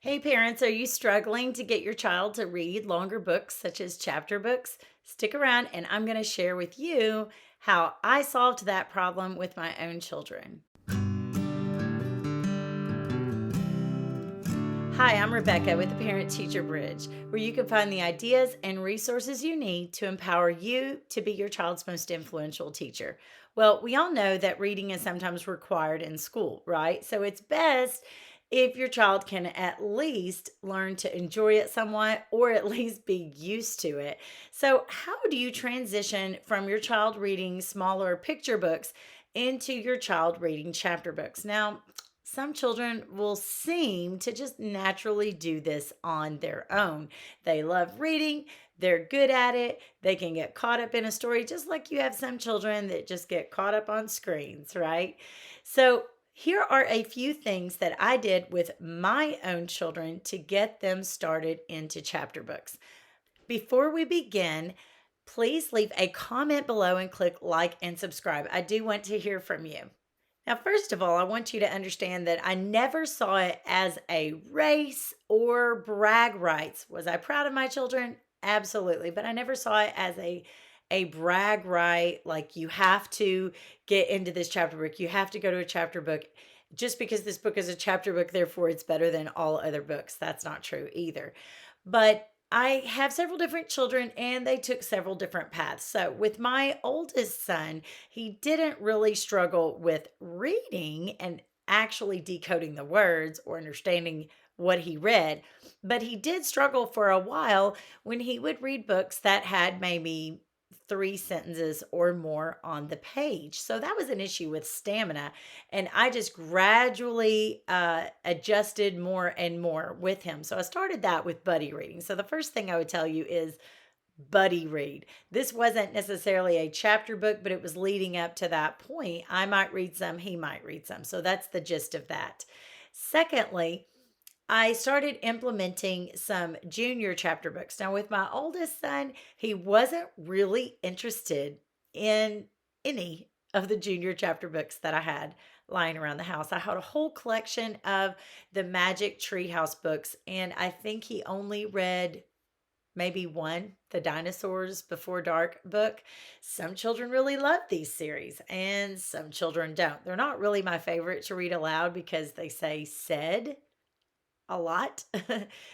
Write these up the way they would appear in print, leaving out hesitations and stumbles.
Hey parents, are you struggling to get your child to read longer books such as chapter books? Stick around and I'm going to share with you how I solved that problem with my own children. Hi, I'm Rebecca with the Parent Teacher Bridge, where you can find the ideas and resources you need to empower you to be your child's most influential teacher. Well, we all know that reading is sometimes required in school, right? So it's best if your child can at least learn to enjoy it somewhat or at least be used to it. So, how do you transition from your child reading smaller picture books into your child reading chapter books? Now, some children will seem to just naturally do this on their own. They love reading, they're good at it, they can get caught up in a story, just like you have some children that just get caught up on screens, right? So, here are a few things that I did with my own children to get them started into chapter books. Before we begin, please leave a comment below and click like and subscribe. I do want to hear from you. Now, first of all, I want you to understand that I never saw it as a race or brag rights. Was I proud of my children? Absolutely. But I never saw it as a brag right, like you have to get into this chapter book. You have to go to a chapter book. Just because this book is a chapter book, therefore it's better than all other books. That's not true either. But I have several different children and they took several different paths. So, with my oldest son, he didn't really struggle with reading and actually decoding the words or understanding what he read, but he did struggle for a while when he would read books that had maybe three sentences or more on the page. So that was an issue with stamina. And I just gradually adjusted more and more with him. So I started that with buddy reading. So the first thing I would tell you is buddy read. This wasn't necessarily a chapter book, but it was leading up to that point. I might read some, he might read some. So that's the gist of that. Secondly, I started implementing some junior chapter books. Now, with my oldest son, he wasn't really interested in any of the junior chapter books that I had lying around the house. I had a whole collection of the Magic Treehouse books, and I think he only read maybe one, the Dinosaurs Before Dark book. Some children really love these series, and some children don't. They're not really my favorite to read aloud because they say said a lot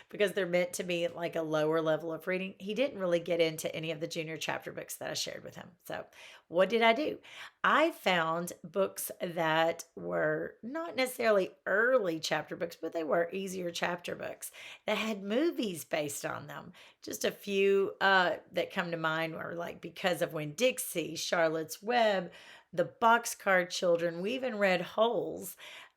because they're meant to be like a lower level of reading. He didn't really get into any of the junior chapter books that I shared with him. So, what did I do? I found books that were not necessarily early chapter books, but they were easier chapter books that had movies based on them. Just a few that come to mind were like Because of When Dixie, Charlotte's Web, The Boxcar Children. We even read Holes.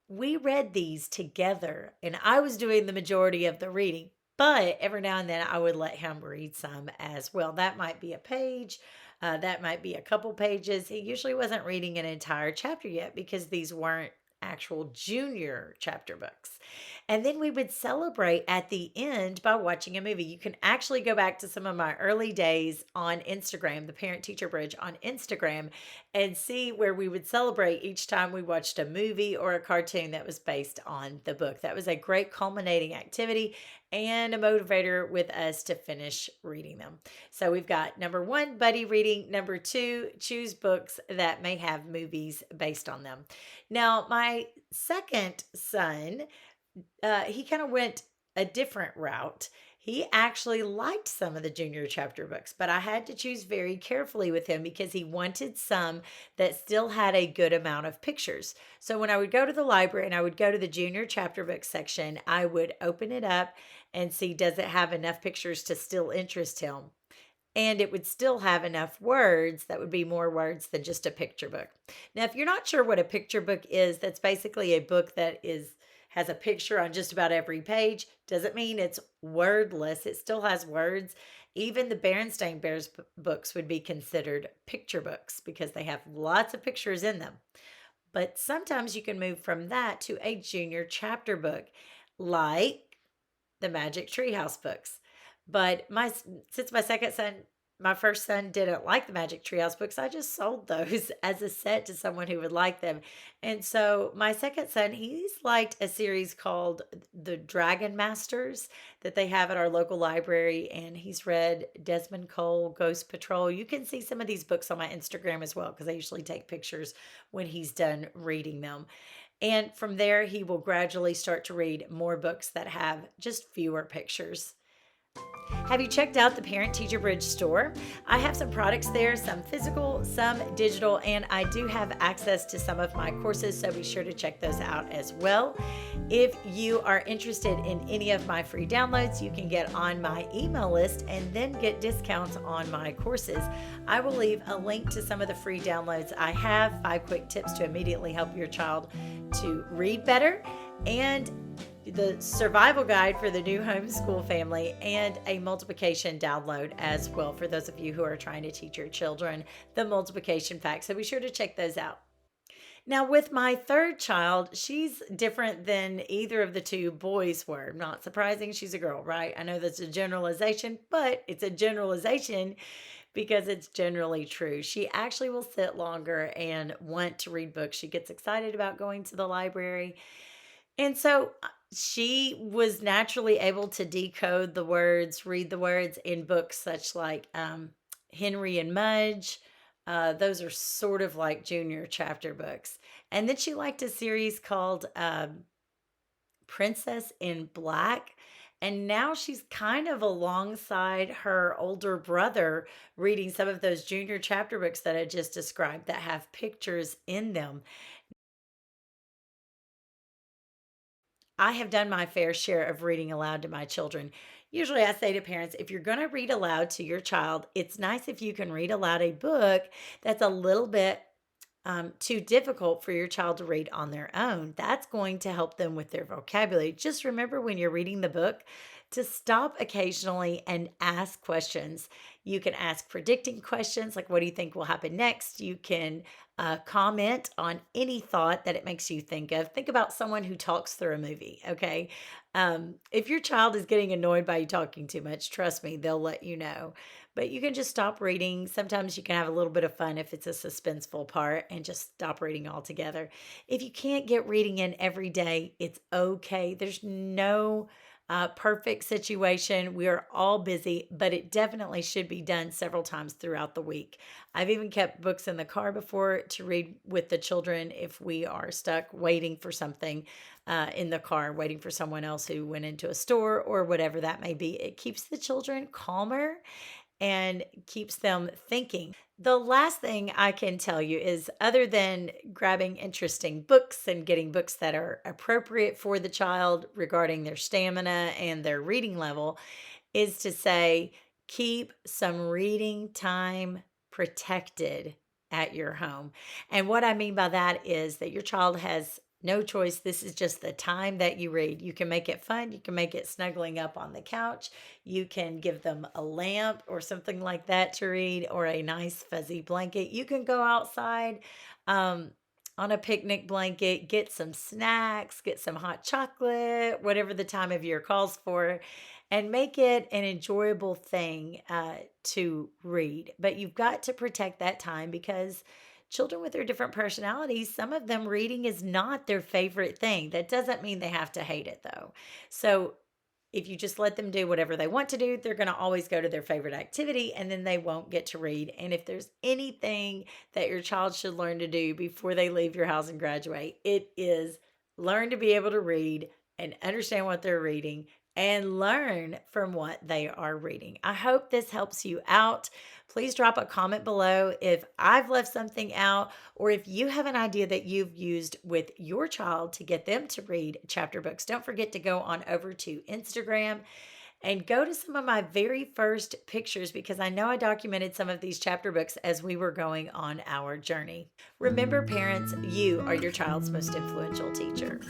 We read these together, and I was doing the majority of the reading, but every now and then I would let him read some as well. That might be a page, that might be a couple pages. He usually wasn't reading an entire chapter yet because these weren't actual junior chapter books. And then we would celebrate at the end by watching a movie. You can actually go back to some of my early days on Instagram, the Parent Teacher Bridge on Instagram, and see where we would celebrate each time we watched a movie or a cartoon that was based on the book. That was a great culminating activity and a motivator with us to finish reading them. So we've got number one, buddy reading. Number two, choose books that may have movies based on them. Now, my second son, he kind of went a different route. He actually liked some of the junior chapter books, but I had to choose very carefully with him because he wanted some that still had a good amount of pictures. So when I would go to the library and I would go to the junior chapter book section, I would open it up and see, does it have enough pictures to still interest him? And it would still have enough words that would be more words than just a picture book. Now, if you're not sure what a picture book is, that's basically a book that has a picture on just about every page. Doesn't mean it's wordless. It still has words. Even the Berenstain Bears books would be considered picture books because they have lots of pictures in them. But sometimes you can move from that to a junior chapter book, like the Magic Treehouse books. But my since my second son my first son didn't like the Magic Treehouse books. I just sold those as a set to someone who would like them. And so my second son, he's liked a series called The Dragon Masters that they have at our local library. And he's read Desmond Cole, Ghost Patrol. You can see some of these books on my Instagram as well, because I usually take pictures when he's done reading them. And from there, he will gradually start to read more books that have just fewer pictures. Have you checked out the Parent Teacher Bridge store? I have some products there, some physical, some digital, and I do have access to some of my courses, so be sure to check those out as well. If you are interested in any of my free downloads, you can get on my email list and then get discounts on my courses. I will leave a link to some of the free downloads I have, 5 quick tips to immediately help your child to read better, and the survival guide for the new homeschool family, and a multiplication download as well for those of you who are trying to teach your children the multiplication facts. So be sure to check those out. Now, with my third child, she's different than either of the two boys were. Not surprising, she's a girl, right? I know that's a generalization, but it's a generalization because it's generally true. She actually will sit longer and want to read books. She gets excited about going to the library. And so she was naturally able to decode the words, read the words in books such like Henry and Mudge. Those are sort of like junior chapter books. And then she liked a series called Princess in Black. And now she's kind of alongside her older brother reading some of those junior chapter books that I just described that have pictures in them. I have done my fair share of reading aloud to my children. Usually, I say to parents, if you're going to read aloud to your child, it's nice if you can read aloud a book that's a little bit too difficult for your child to read on their own. That's going to help them with their vocabulary. Just remember when you're reading the book to stop occasionally and ask questions. You can ask predicting questions like, what do you think will happen next? You can comment on any thought that it makes you think of. Think about someone who talks through a movie, okay? If your child is getting annoyed by you talking too much, trust me, they'll let you know. But you can just stop reading. Sometimes you can have a little bit of fun if it's a suspenseful part and just stop reading altogether. If you can't get reading in every day, it's okay. There's no perfect situation. We are all busy, but it definitely should be done several times throughout the week. I've even kept books in the car before to read with the children if we are stuck waiting for something in the car, waiting for someone else who went into a store or whatever that may be. It keeps the children calmer and keeps them thinking. The last thing I can tell you is, other than grabbing interesting books and getting books that are appropriate for the child regarding their stamina and their reading level, is to say, keep some reading time protected at your home. And what I mean by that is that your child has no choice. This is just the time that you read. You can make it fun. You can make it snuggling up on the couch. You can give them a lamp or something like that to read, or a nice fuzzy blanket. You can go outside on a picnic blanket, get some snacks, get some hot chocolate, whatever the time of year calls for, and make it an enjoyable thing to read. But you've got to protect that time, because children with their different personalities, some of them reading is not their favorite thing. That doesn't mean they have to hate it, though. So if you just let them do whatever they want to do, they're going to always go to their favorite activity, and then they won't get to read. And if there's anything that your child should learn to do before they leave your house and graduate, it is learn to be able to read and understand what they're reading and learn from what they are reading. I hope this helps you out. Please drop a comment below if I've left something out, or if you have an idea that you've used with your child to get them to read chapter books. Don't forget to go on over to Instagram and go to some of my very first pictures, because I know I documented some of these chapter books as we were going on our journey. Remember, parents, you are your child's most influential teacher.